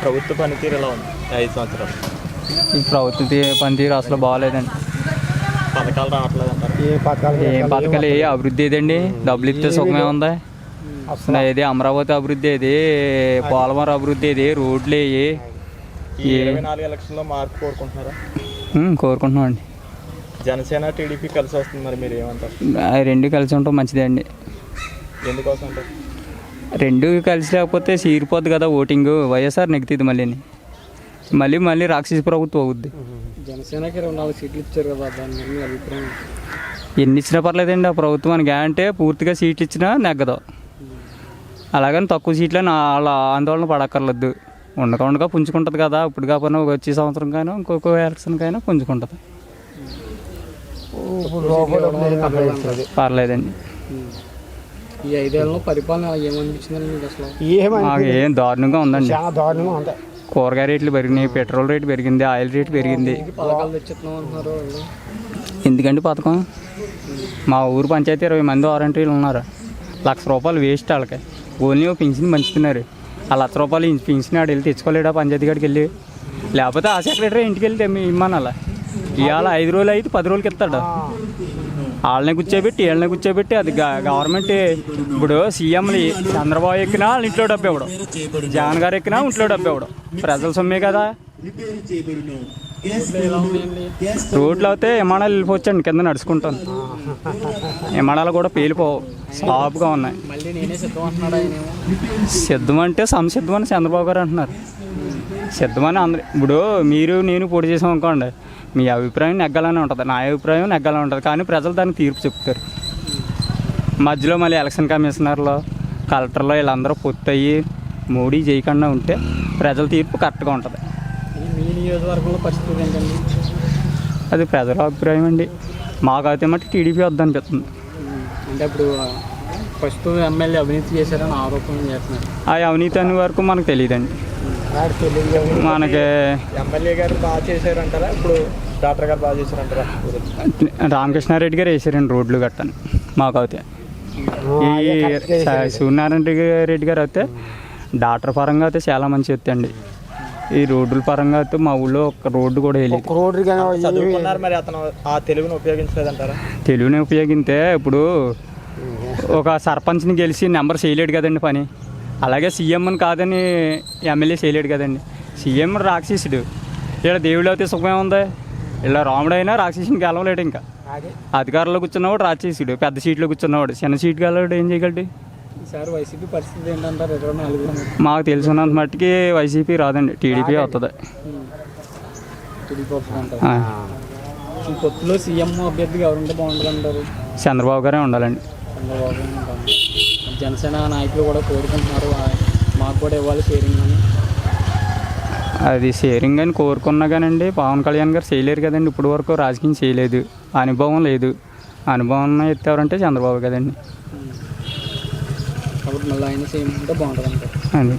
ప్రభుత్వ పనితీరు ఎలా ఉంది 5 సంవత్సరాలు? ఈ ప్రభుత్వ పనితీరు అసలు బాగాలేదండి. పథకాలు రావట్లేదు అంటారు. ఏం పథకాలు ఏ అభివృద్ధి ఏదండి? డబ్బులు ఇస్తే సుఖమే ఉంది. అసలు ఏది అమరావతి అభివృద్ధి ఏది, పోలవరం అభివృద్ధి ఏది, రోడ్లు ఏ 24 ఎలక్షన్లో మార్పు కోరుకుంటున్నారా? కోరుకుంటున్నాం అండి. జనసేన టీడీపీ కలిసి వస్తుంది, మరి మీరు ఏమంటారు? రెండు కలిసి ఉంటాం మంచిదే అండి. ఎందుకోసం అంటారు? రెండు కలిసి లేకపోతే చీరిపోద్ది కదా ఓటింగ్. వైఎస్ఆర్ నెగ్గుతుంది మళ్ళీ మళ్ళీ రాక్షసి ప్రభుత్వం అవుద్ది. జనసేనకి 4 సీట్లు ఇచ్చారు కదా, దాని మీద అభిప్రాయం? ఎన్ని ఇచ్చినా పర్లేదండి ఆ ప్రభుత్వానికి. అంటే పూర్తిగా సీట్లు ఇచ్చినా నెగ్గదు. అలాగని తక్కువ సీట్లని అలా ఆందోళన పడక్కర్లేదు. ఉండగా పుంజుకుంటుంది కదా. ఇప్పుడు కాకపోయినా వచ్చే సంవత్సరంకైనా ఇంకొక ఎలక్షన్కైనా పుంజుకుంటుంది. పర్లేదండి. ఈ 5 ఏళ్ళలో పరిపాలన ఏమనిపించిందండి మీకు అసలు? ఏం దారుణంగా ఉందండి. కూరగాయ రేట్లు పెరిగినాయి, పెట్రోల్ రేటు పెరిగింది, ఆయిల్ రేటు పెరిగింది. పథకాలు తెచ్చుతున్నాం అంటున్నారు. ఎందుకండి పథకం? మా ఊరు పంచాయతీ 20 మంది వారంటీలు ఉన్నారు. ₹1,00,000 వేస్ట్ వాళ్ళకి. ఓన్లీ పింఛన్ పంచుతున్నారు. ఆ ₹1,00,000 పింఛన్ ఆడు వెళ్ళి తెచ్చుకోలేడా పంచాయతీ కాడికి వెళ్ళి? లేకపోతే ఆ సెక్రటరీ ఇంటికి వెళ్తే ఇమ్మనాల. ఇవాళ 5 రోజులు అయితే 10 రోజులకి ఇస్తాడు. వాళ్ళని కూర్చోబెట్టి అది గవర్నమెంట్. ఇప్పుడు సీఎంలు చంద్రబాబు ఎక్కినా వాళ్ళ ఇంట్లో డబ్బు ఇవ్వడం, జగన్ గారు ఎక్కినా ఇంట్లో డబ్బు ఇవ్వడం. ప్రజల సొమ్మే కదా. రోడ్లు అయితే విమానాలు వెళ్ళిపోవచ్చండి, కింద నడుచుకుంటాను. విమానాలు కూడా పేలిపోవు, సాఫ్గా ఉన్నాయి. సిద్ధం అంటే సంసిద్ధం అని చంద్రబాబు గారు అంటున్నారు. సిద్ధమని అందరు. ఇప్పుడు మీరు నేను పోటీ చేసాం అనుకోండి, మీ అభిప్రాయం నెగ్గాలని ఉంటుంది, నా అభిప్రాయం నెగ్గాలని ఉంటుంది. కానీ ప్రజలు దానికి తీర్పు చెప్తారు. మధ్యలో మళ్ళీ ఎలక్షన్ కమిషనర్లో, కలెక్టర్లో వీళ్ళందరూ పొత్తయ్యి మోడీ చేయకుండా ఉంటే ప్రజల తీర్పు కరెక్ట్గా ఉంటుంది. మీ నియోజకవర్గంలో పరిస్థితి ఏంటండి? అది ప్రజల అభిప్రాయం అండి. మాకైతే మట్టి టీడీపీ వద్దనిపిస్తుంది. అంటే ఇప్పుడు ఫస్ట్ ఎమ్మెల్యే అవినీతి చేశారని ఆరోపణ చేస్తున్నారు. ఆ అవినీతి అనే వరకు మనకు తెలియదండి. మనకి ఎమ్మెల్యే గారు బాగా చేశారంటారా? ఇప్పుడు డాక్టర్ గారు బాగా చేశారంటారా? రామకృష్ణారెడ్డి గారు వేసారండి రోడ్లు గట్టని. మాకైతే ఈ సూర్యనారాయణ రెడ్డి గారు అయితే డాక్టర్ పరంగా అయితే చాలా మంచి ఎత్తండి. ఈ రోడ్ల పరంగా అయితే మా ఊళ్ళో ఒక రోడ్డు కూడా వెళ్ళేది. చదువుకున్నారు, మరి అతను ఆ తెలుగుని ఉపయోగించలేదంటారా? తెలుగుని ఉపయోగిస్తే ఇప్పుడు ఒక సర్పంచ్ని గెలిచి నెంబర్ చేయలేడు కదండి పని. అలాగే సీఎంని కాదని ఎమ్మెల్యే చేయలేడు కదండి. సీఎం రాక్షసుడు. ఇలా దేవుడు అయితే సుఖమే ఉంది. ఇలా రాముడైనా రాక్షసుని గెలవలేడు. ఇంకా అధికారంలో కూర్చున్నవాడు రాక్షసుడు, పెద్ద సీట్లో కూర్చున్నవాడు చిన్న సీట్ గెలవాడు ఏం చేయగలడు? ఈసారి వైసీపీ పరిస్థితి ఏంటంటారు? 24 మాకు తెలిసినంత మట్టుకి వైసీపీ రాదండి, టీడీపీ వస్తుంది. టీడీపీ వస్తుందంటారు. ఈ పొత్తులో సీఎం అభ్యర్థిగా ఎవరుంటే బాగుంటుంది అంటారు? చంద్రబాబు గారే ఉండాలండి. చంద్రబాబు. జనసేన నాయకులు కూడా కోరుకుంటున్నారు మాకు కూడా ఇవ్వాలి షేరింగ్ అని. అది షేరింగ్ అని కోరుకున్నా కానండి పవన్ కళ్యాణ్ గారు చేయలేరు కదండి. ఇప్పుడు వరకు రాజకీయం చేయలేదు, అనుభవం లేదు. అనుభవం ఎత్తారంటే చంద్రబాబు కదండి. కాబట్టి మళ్ళీ ఆయన సీఎం ఉంటే బాగుంటుంది అంటారు. అది